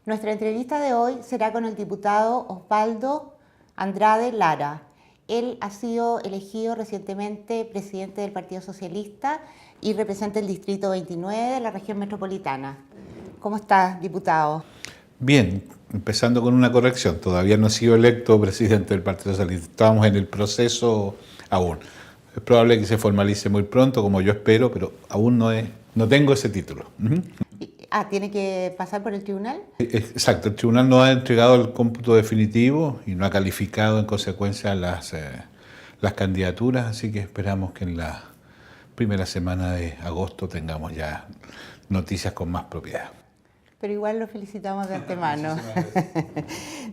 Nuestra entrevista de hoy será con el diputado Osvaldo Andrade Lara. Él ha sido elegido recientemente presidente del Partido Socialista y representa el Distrito 29 de la región metropolitana. ¿Cómo está, diputado? Bien, empezando con una corrección. Todavía no he sido electo presidente del Partido Socialista. Estamos en el proceso aún. Es probable que se formalice muy pronto, como yo espero, pero aún no tengo ese título. ¿Tiene que pasar por el tribunal? Exacto, el tribunal no ha entregado el cómputo definitivo y no ha calificado en consecuencia las candidaturas, así que esperamos que en la primera semana de agosto tengamos ya noticias con más propiedad. Pero igual lo felicitamos de antemano.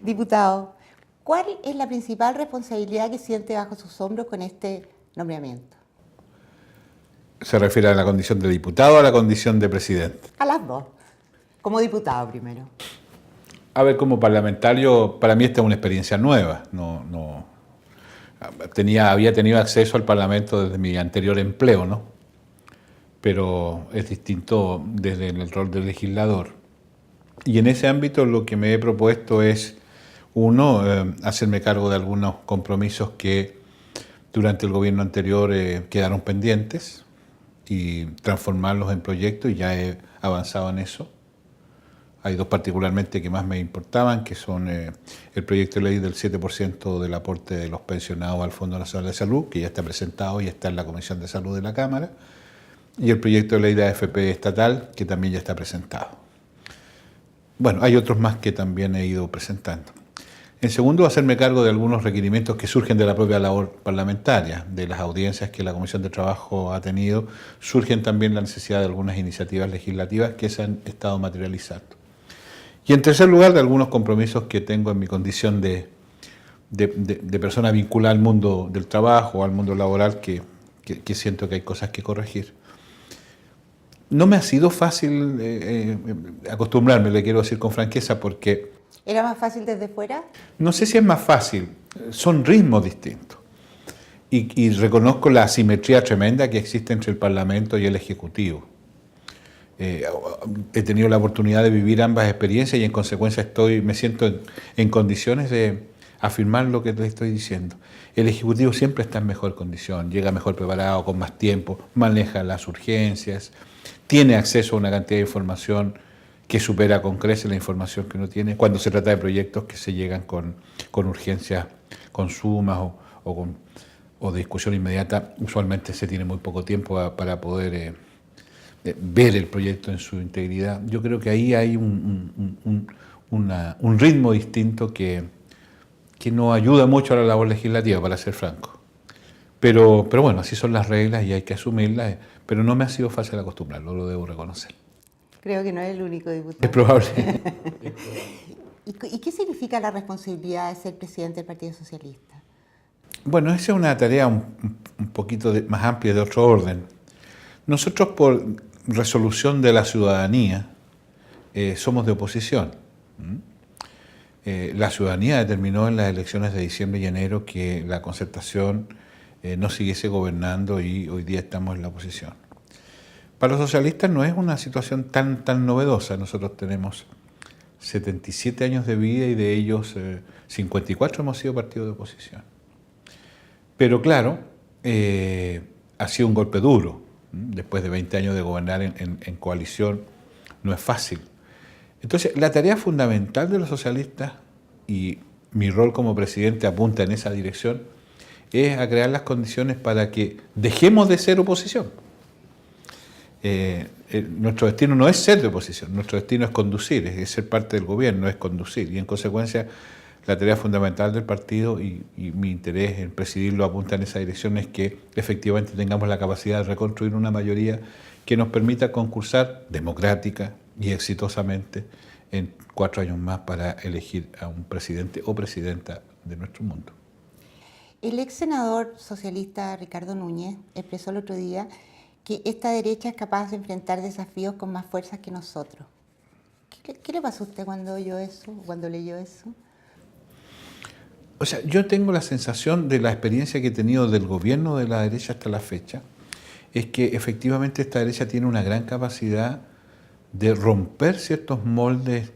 Diputado, ¿cuál es la principal responsabilidad que siente bajo sus hombros con este nombramiento? ¿Se refiere a la condición de diputado o a la condición de presidente? A las dos. Como diputado primero. A ver, como parlamentario, para mí esta es una experiencia nueva. Había tenido acceso al Parlamento desde mi anterior empleo, ¿no? Pero es distinto desde el rol del legislador. Y en ese ámbito lo que me he propuesto es, uno, hacerme cargo de algunos compromisos que durante el gobierno anterior quedaron pendientes y transformarlos en proyectos, y ya he avanzado en eso. Hay dos particularmente que más me importaban, que son el proyecto de ley del 7% del aporte de los pensionados al Fondo Nacional de Salud, que ya está presentado y está en la Comisión de Salud de la Cámara, y el proyecto de ley de AFP estatal, que también ya está presentado. Bueno, hay otros más que también he ido presentando. En segundo, hacerme cargo de algunos requerimientos que surgen de la propia labor parlamentaria, de las audiencias que la Comisión de Trabajo ha tenido. Surgen también la necesidad de algunas iniciativas legislativas que se han estado materializando. Y en tercer lugar, de algunos compromisos que tengo en mi condición de persona vinculada al mundo del trabajo, al mundo laboral, que siento que hay cosas que corregir. No me ha sido fácil acostumbrarme, le quiero decir con franqueza, porque... ¿Era más fácil desde fuera? No sé si es más fácil, son ritmos distintos. Y reconozco la asimetría tremenda que existe entre el Parlamento y el Ejecutivo. He tenido la oportunidad de vivir ambas experiencias y en consecuencia me siento en condiciones de afirmar lo que te estoy diciendo. El Ejecutivo siempre está en mejor condición, llega mejor preparado, con más tiempo, maneja las urgencias, tiene acceso a una cantidad de información que supera con creces la información que uno tiene cuando se trata de proyectos que se llegan con urgencias, con sumas o de discusión inmediata. Usualmente se tiene muy poco tiempo para poder ver el proyecto en su integridad. Yo creo que ahí hay un ritmo distinto que no ayuda mucho a la labor legislativa, para ser franco. Pero bueno, así son las reglas y hay que asumirlas, pero no me ha sido fácil acostumbrarlo, lo debo reconocer. Creo que no es el único diputado. Es probable. ¿Y qué significa la responsabilidad de ser presidente del Partido Socialista? Bueno, esa es una tarea un poquito más amplia, de otro orden. Nosotros, por resolución de la ciudadanía, somos de oposición. La ciudadanía determinó en las elecciones de diciembre y enero que la Concertación no siguiese gobernando y hoy día estamos en la oposición. Para los socialistas no es una situación tan novedosa. Nosotros tenemos 77 años de vida y de ellos 54 hemos sido partido de oposición. Pero claro, ha sido un golpe duro. Después de 20 años de gobernar en coalición, no es fácil. Entonces, la tarea fundamental de los socialistas, y mi rol como presidente apunta en esa dirección, es a crear las condiciones para que dejemos de ser oposición. Nuestro destino no es ser de oposición, nuestro destino es conducir, es ser parte del gobierno, es conducir. Y en consecuencia, la tarea fundamental del partido y mi interés en presidirlo apunta en esa dirección, es que efectivamente tengamos la capacidad de reconstruir una mayoría que nos permita concursar democrática y exitosamente en 4 años más para elegir a un presidente o presidenta de nuestro mundo. El ex senador socialista Ricardo Núñez expresó el otro día que esta derecha es capaz de enfrentar desafíos con más fuerzas que nosotros. ¿Qué le pasó a usted cuando oyó eso, cuando leyó eso? O sea, yo tengo la sensación de la experiencia que he tenido del gobierno de la derecha hasta la fecha, es que efectivamente esta derecha tiene una gran capacidad de romper ciertos moldes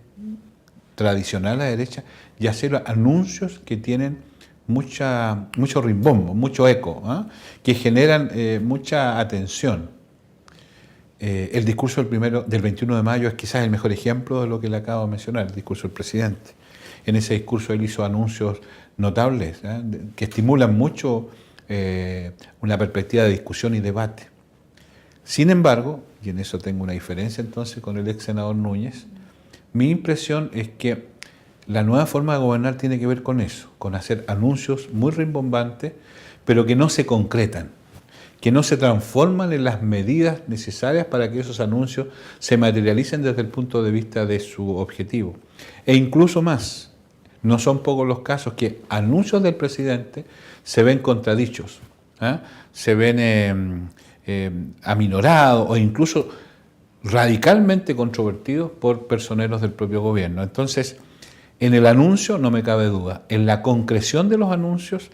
tradicional a la derecha y hacer anuncios que tienen mucho rimbombo, mucho eco, ¿eh? Que generan mucha atención. El discurso del 21 de mayo es quizás el mejor ejemplo de lo que le acabo de mencionar, el discurso del presidente. En ese discurso él hizo anuncios notables, que estimulan mucho una perspectiva de discusión y debate. Sin embargo, y en eso tengo una diferencia entonces con el ex senador Núñez, mi impresión es que la nueva forma de gobernar tiene que ver con eso, con hacer anuncios muy rimbombantes, pero que no se concretan, que no se transforman en las medidas necesarias para que esos anuncios se materialicen desde el punto de vista de su objetivo. E incluso más, no son pocos los casos que anuncios del presidente se ven contradichos, se ven aminorados o incluso radicalmente controvertidos por personeros del propio gobierno. Entonces, en el anuncio no me cabe duda, en la concreción de los anuncios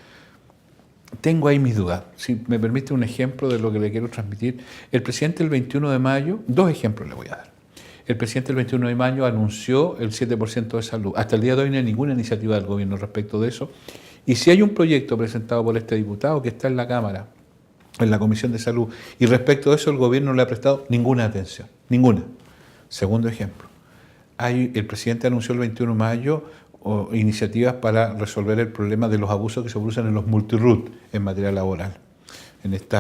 tengo ahí mis dudas. Si me permite un ejemplo de lo que le quiero transmitir, el presidente el 21 de mayo, dos ejemplos le voy a dar. El presidente el 21 de mayo anunció el 7% de salud. Hasta el día de hoy no hay ninguna iniciativa del gobierno respecto de eso. Y si hay un proyecto presentado por este diputado que está en la Cámara, en la Comisión de Salud, y respecto de eso el gobierno no le ha prestado ninguna atención, ninguna. Segundo ejemplo, el presidente anunció el 21 de mayo iniciativas para resolver el problema de los abusos que se producen en los multi-RUT en materia laboral, en este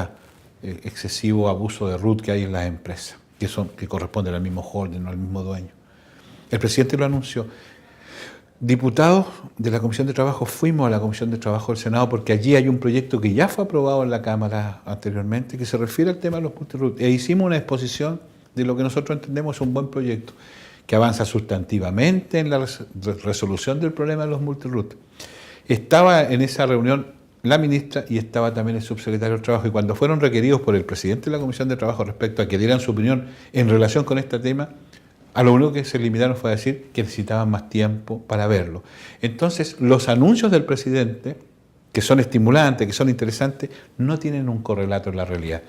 excesivo abuso de RUT que hay en las empresas, que corresponden al mismo holding, al mismo dueño. El presidente lo anunció. Diputados de la Comisión de Trabajo fuimos a la Comisión de Trabajo del Senado porque allí hay un proyecto que ya fue aprobado en la Cámara anteriormente que se refiere al tema de los multi-RUT e hicimos una exposición de lo que nosotros entendemos es un buen proyecto que avanza sustantivamente en la resolución del problema de los multi-RUT. Estaba en esa reunión la ministra y estaba también el subsecretario de Trabajo y cuando fueron requeridos por el presidente de la Comisión de Trabajo respecto a que dieran su opinión en relación con este tema, a lo único que se limitaron fue a decir que necesitaban más tiempo para verlo. Entonces, los anuncios del presidente, que son estimulantes, que son interesantes, no tienen un correlato en la realidad.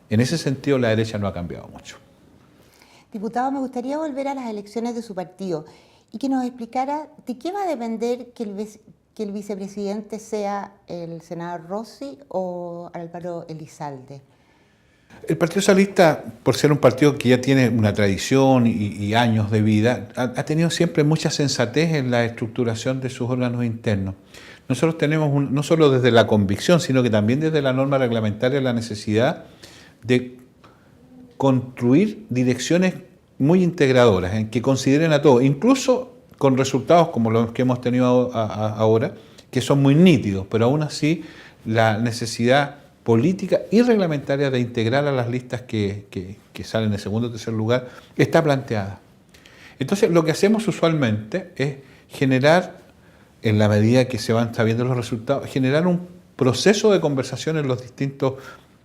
En ese sentido, la derecha no ha cambiado mucho. Diputado, me gustaría volver a las elecciones de su partido y que nos explicara de qué va a depender que el vicepresidente sea el senador Rossi o Álvaro Elizalde. El Partido Socialista, por ser un partido que ya tiene una tradición y años de vida, ha tenido siempre mucha sensatez en la estructuración de sus órganos internos. Nosotros tenemos, no solo desde la convicción, sino que también desde la norma reglamentaria, la necesidad de construir direcciones muy integradoras, en que consideren a todos, incluso con resultados como los que hemos tenido ahora, que son muy nítidos, pero aún así la necesidad política y reglamentaria de integrar a las listas que salen de segundo o tercer lugar está planteada. Entonces, lo que hacemos usualmente es generar, en la medida que se van sabiendo los resultados, generar un proceso de conversación en los distintos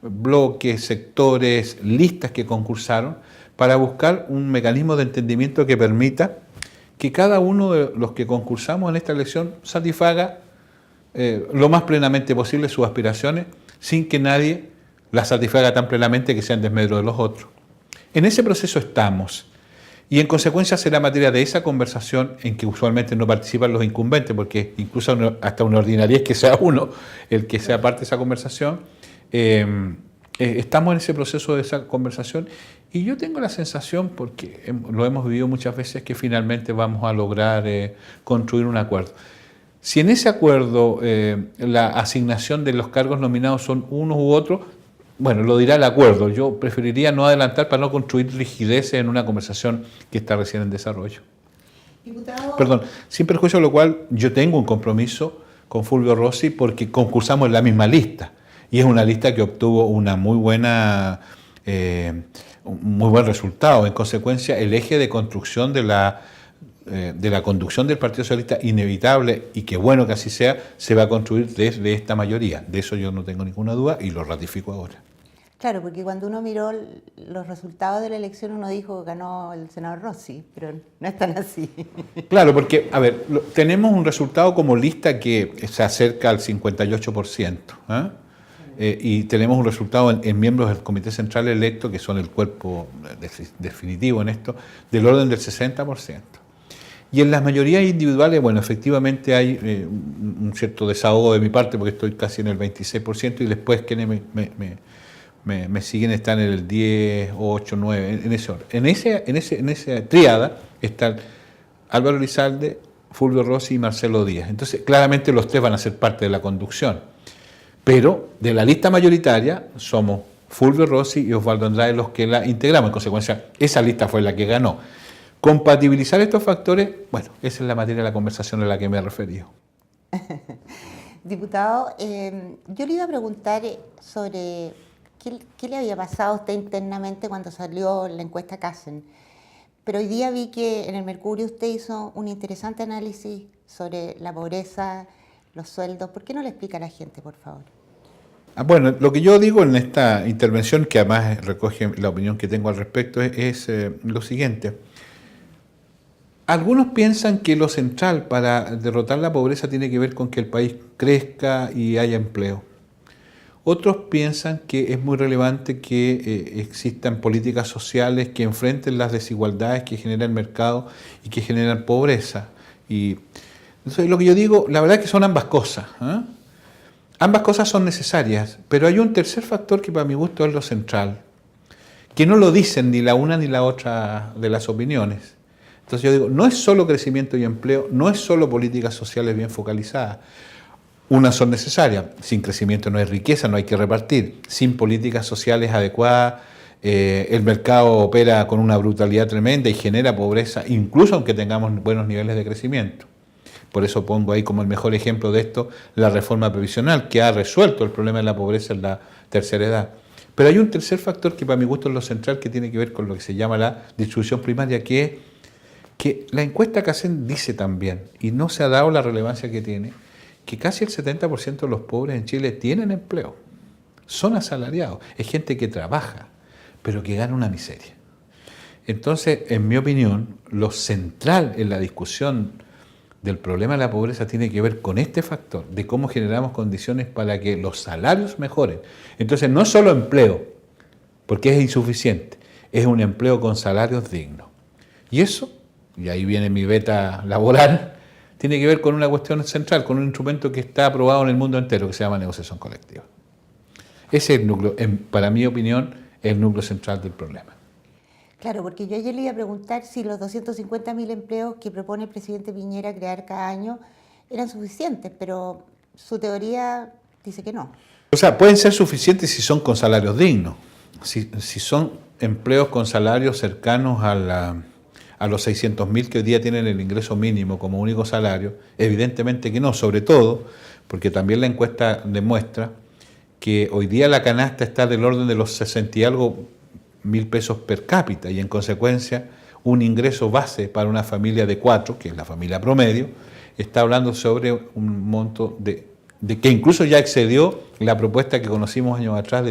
bloques, sectores, listas que concursaron, para buscar un mecanismo de entendimiento que permita que cada uno de los que concursamos en esta elección satisfaga lo más plenamente posible sus aspiraciones, sin que nadie las satisfaga tan plenamente que sea en desmedro de los otros. En ese proceso estamos, y en consecuencia será materia de esa conversación en que usualmente no participan los incumbentes, porque incluso hasta una ordinariez que sea uno el que sea parte de esa conversación. Estamos en ese proceso de esa conversación y yo tengo la sensación, porque lo hemos vivido muchas veces, que finalmente vamos a lograr construir un acuerdo. Si en ese acuerdo la asignación de los cargos nominados son unos u otros, bueno, lo dirá el acuerdo. Yo preferiría no adelantar para no construir rigideces en una conversación que está recién en desarrollo. Diputado. Perdón, sin perjuicio de lo cual yo tengo un compromiso con Fulvio Rossi porque concursamos en la misma lista. Y es una lista que obtuvo una muy buen resultado. En consecuencia, el eje de construcción de la conducción del Partido Socialista, inevitable, y que bueno que así sea, se va a construir desde esta mayoría. De eso yo no tengo ninguna duda y lo ratifico ahora. Claro, porque cuando uno miró los resultados de la elección, uno dijo que ganó el senador Rossi, pero no es tan así. Claro, porque, a ver, tenemos un resultado como lista que se acerca al 58%, y tenemos un resultado en miembros del Comité Central electo, que son el cuerpo definitivo en esto, del orden del 60%. Y en las mayorías individuales, bueno, efectivamente hay un cierto desahogo de mi parte porque estoy casi en el 26% y después quienes me siguen están en el 10, 8, 9, en ese orden. En esa tríada están Álvaro Elizalde, Fulvio Rossi y Marcelo Díaz. Entonces, claramente los tres van a ser parte de la conducción. Pero de la lista mayoritaria somos Fulvio Rossi y Osvaldo Andrade los que la integramos. En consecuencia, esa lista fue la que ganó. Compatibilizar estos factores, bueno, esa es la materia de la conversación a la que me he referido. Diputado, yo le iba a preguntar sobre qué le había pasado a usted internamente cuando salió la encuesta Casen. Pero hoy día vi que en el Mercurio usted hizo un interesante análisis sobre la pobreza, los sueldos. ¿Por qué no le explica a la gente, por favor? Bueno, lo que yo digo en esta intervención, que además recoge la opinión que tengo al respecto, es lo siguiente. Algunos piensan que lo central para derrotar la pobreza tiene que ver con que el país crezca y haya empleo. Otros piensan que es muy relevante que existan políticas sociales que enfrenten las desigualdades que genera el mercado y que generan pobreza. Y entonces, lo que yo digo, la verdad es que son ambas cosas, ¿eh? Ambas cosas son necesarias, pero hay un tercer factor que para mi gusto es lo central, que no lo dicen ni la una ni la otra de las opiniones. Entonces yo digo, no es solo crecimiento y empleo, no es solo políticas sociales bien focalizadas. Unas son necesarias, sin crecimiento no hay riqueza, no hay que repartir. Sin políticas sociales adecuadas, el mercado opera con una brutalidad tremenda y genera pobreza, incluso aunque tengamos buenos niveles de crecimiento. Por eso pongo ahí como el mejor ejemplo de esto la reforma previsional, que ha resuelto el problema de la pobreza en la tercera edad. Pero hay un tercer factor que para mi gusto es lo central, que tiene que ver con lo que se llama la distribución primaria, que es que la encuesta Casen dice también, y no se ha dado la relevancia que tiene, que casi el 70% de los pobres en Chile tienen empleo, son asalariados, es gente que trabaja, pero que gana una miseria. Entonces, en mi opinión, lo central en la discusión del problema de la pobreza tiene que ver con este factor, de cómo generamos condiciones para que los salarios mejoren. Entonces, no es solo empleo, porque es insuficiente, es un empleo con salarios dignos. Y eso, y ahí viene mi beta laboral, tiene que ver con una cuestión central, con un instrumento que está aprobado en el mundo entero, que se llama negociación colectiva. Ese es el núcleo, para mi opinión, el núcleo central del problema. Claro, porque yo ayer le iba a preguntar si los 250.000 empleos que propone el presidente Piñera crear cada año eran suficientes, pero su teoría dice que no. O sea, pueden ser suficientes si son con salarios dignos, si son empleos con salarios cercanos a los 600.000 que hoy día tienen el ingreso mínimo como único salario, evidentemente que no, sobre todo porque también la encuesta demuestra que hoy día la canasta está del orden de los 60 y algo mil pesos per cápita y en consecuencia un ingreso base para una familia de 4, que es la familia promedio, está hablando sobre un monto de que incluso ya excedió la propuesta que conocimos años atrás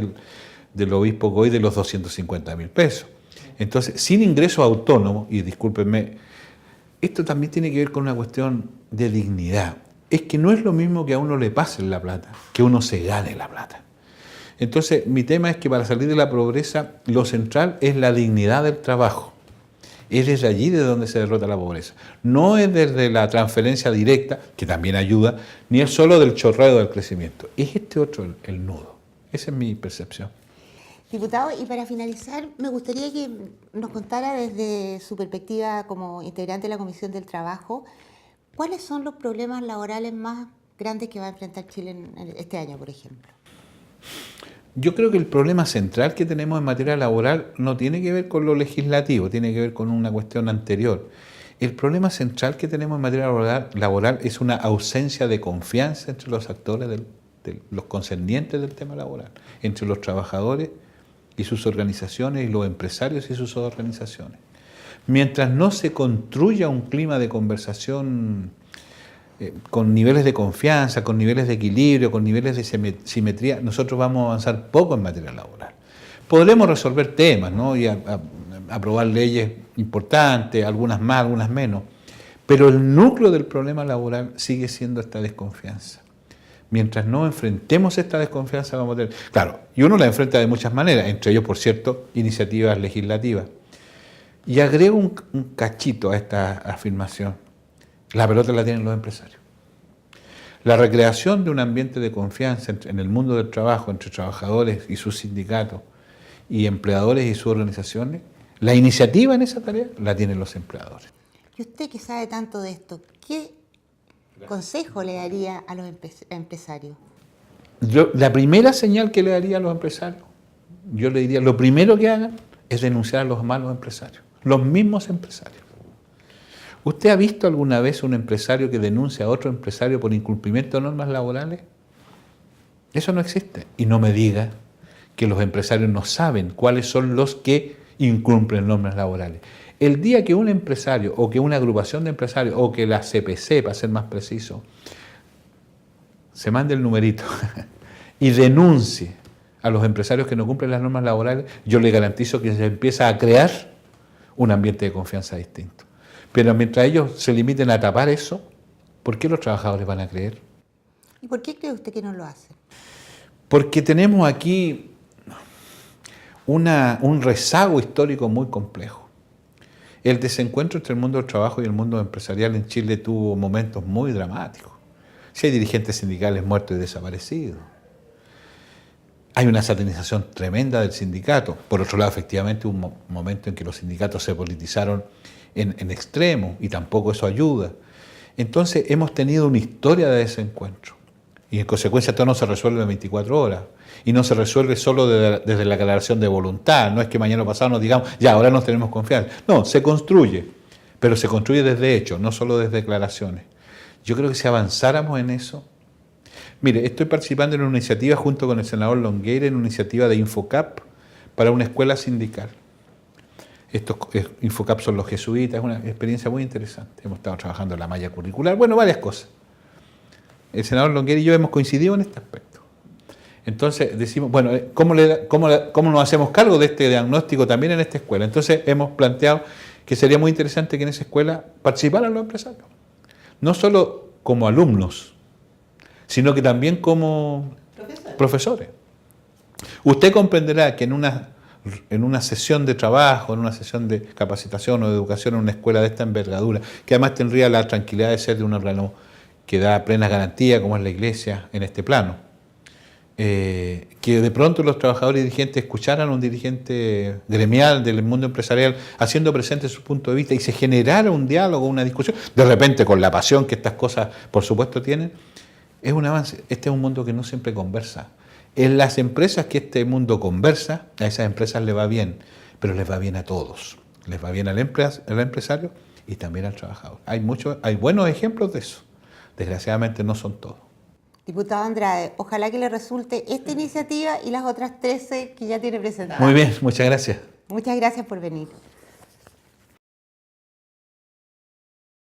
del obispo Goy de los 250.000 pesos. Entonces, sin ingreso autónomo, y discúlpenme, esto también tiene que ver con una cuestión de dignidad. Es que no es lo mismo que a uno le pase la plata, que uno se gane la plata. Entonces, mi tema es que para salir de la pobreza, lo central es la dignidad del trabajo. Es desde allí de donde se derrota la pobreza. No es desde la transferencia directa, que también ayuda, ni es solo del chorreo del crecimiento. Es este otro el nudo. Esa es mi percepción. Diputado, y para finalizar, me gustaría que nos contara desde su perspectiva como integrante de la Comisión del Trabajo, ¿cuáles son los problemas laborales más grandes que va a enfrentar Chile este año, por ejemplo? Yo creo que el problema central que tenemos en materia laboral no tiene que ver con lo legislativo, tiene que ver con una cuestión anterior. El problema central que tenemos en materia laboral es una ausencia de confianza entre los actores, los concernientes del tema laboral, entre los trabajadores y sus organizaciones y los empresarios y sus organizaciones. Mientras no se construya un clima de conversación con niveles de confianza, con niveles de equilibrio, con niveles de simetría, nosotros vamos a avanzar poco en materia laboral. Podremos resolver temas, ¿no? Y aprobar leyes importantes, algunas más, algunas menos, pero el núcleo del problema laboral sigue siendo esta desconfianza. Mientras no enfrentemos esta desconfianza vamos a tener... Claro, y uno la enfrenta de muchas maneras, entre ellos, por cierto, iniciativas legislativas. Y agrego un cachito a esta afirmación. La pelota la tienen los empresarios. La recreación de un ambiente de confianza en el mundo del trabajo, entre trabajadores y sus sindicatos, y empleadores y sus organizaciones, la iniciativa en esa tarea la tienen los empleadores. Y usted que sabe tanto de esto, ¿qué consejo le daría a los empresarios? La primera señal que le daría a los empresarios, yo le diría, lo primero que hagan es denunciar a los malos empresarios, los mismos empresarios. ¿Usted ha visto alguna vez un empresario que denuncia a otro empresario por incumplimiento de normas laborales? Eso no existe. Y no me diga que los empresarios no saben cuáles son los que incumplen normas laborales. El día que un empresario o que una agrupación de empresarios o que la CPC, para ser más preciso, se mande el numerito y denuncie a los empresarios que no cumplen las normas laborales, yo le garantizo que se empieza a crear un ambiente de confianza distinto. Pero mientras ellos se limiten a tapar eso, ¿por qué los trabajadores van a creer? ¿Y por qué cree usted que no lo hacen? Porque tenemos aquí un rezago histórico muy complejo. El desencuentro entre el mundo del trabajo y el mundo empresarial en Chile tuvo momentos muy dramáticos. Si hay dirigentes sindicales muertos y desaparecidos. Hay una satanización tremenda del sindicato. Por otro lado, efectivamente, hubo un momento en que los sindicatos se politizaron en extremo y tampoco eso ayuda. Entonces, hemos tenido una historia de desencuentro. Y en consecuencia, todo no se resuelve en 24 horas. Y no se resuelve solo desde la declaración de voluntad. No es que mañana pasado nos digamos, ya, ahora nos tenemos confianza. No, se construye. Pero se construye desde hechos, no solo desde declaraciones. Yo creo que si avanzáramos en eso... Mire, estoy participando en una iniciativa junto con el senador Longueira, en una iniciativa de Infocap para una escuela sindical. Estos Infocap son los jesuitas, es una experiencia muy interesante. Hemos estado trabajando en la malla curricular, bueno, varias cosas. El senador Longueira y yo hemos coincidido en este aspecto. Entonces decimos, bueno, ¿cómo nos hacemos cargo de este diagnóstico también en esta escuela? Entonces hemos planteado que sería muy interesante que en esa escuela participaran los empresarios. No solo como alumnos, sino que también como profesores. Usted comprenderá que en una sesión de trabajo, en una sesión de capacitación o de educación en una escuela de esta envergadura, que además tendría la tranquilidad de ser de un órgano que da plena garantía, como es la Iglesia, en este plano, que de pronto los trabajadores y dirigentes escucharan a un dirigente gremial del mundo empresarial haciendo presente su punto de vista y se generara un diálogo, una discusión, de repente con la pasión que estas cosas por supuesto tienen, es un avance. Este es un mundo que no siempre conversa. En las empresas que este mundo conversa, a esas empresas les va bien, pero les va bien a todos. Les va bien al empresario y también al trabajador. Hay buenos ejemplos de eso. Desgraciadamente no son todos. Diputado Andrade, ojalá que le resulte esta iniciativa y las otras 13 que ya tiene presentadas. Muy bien, muchas gracias. Muchas gracias por venir.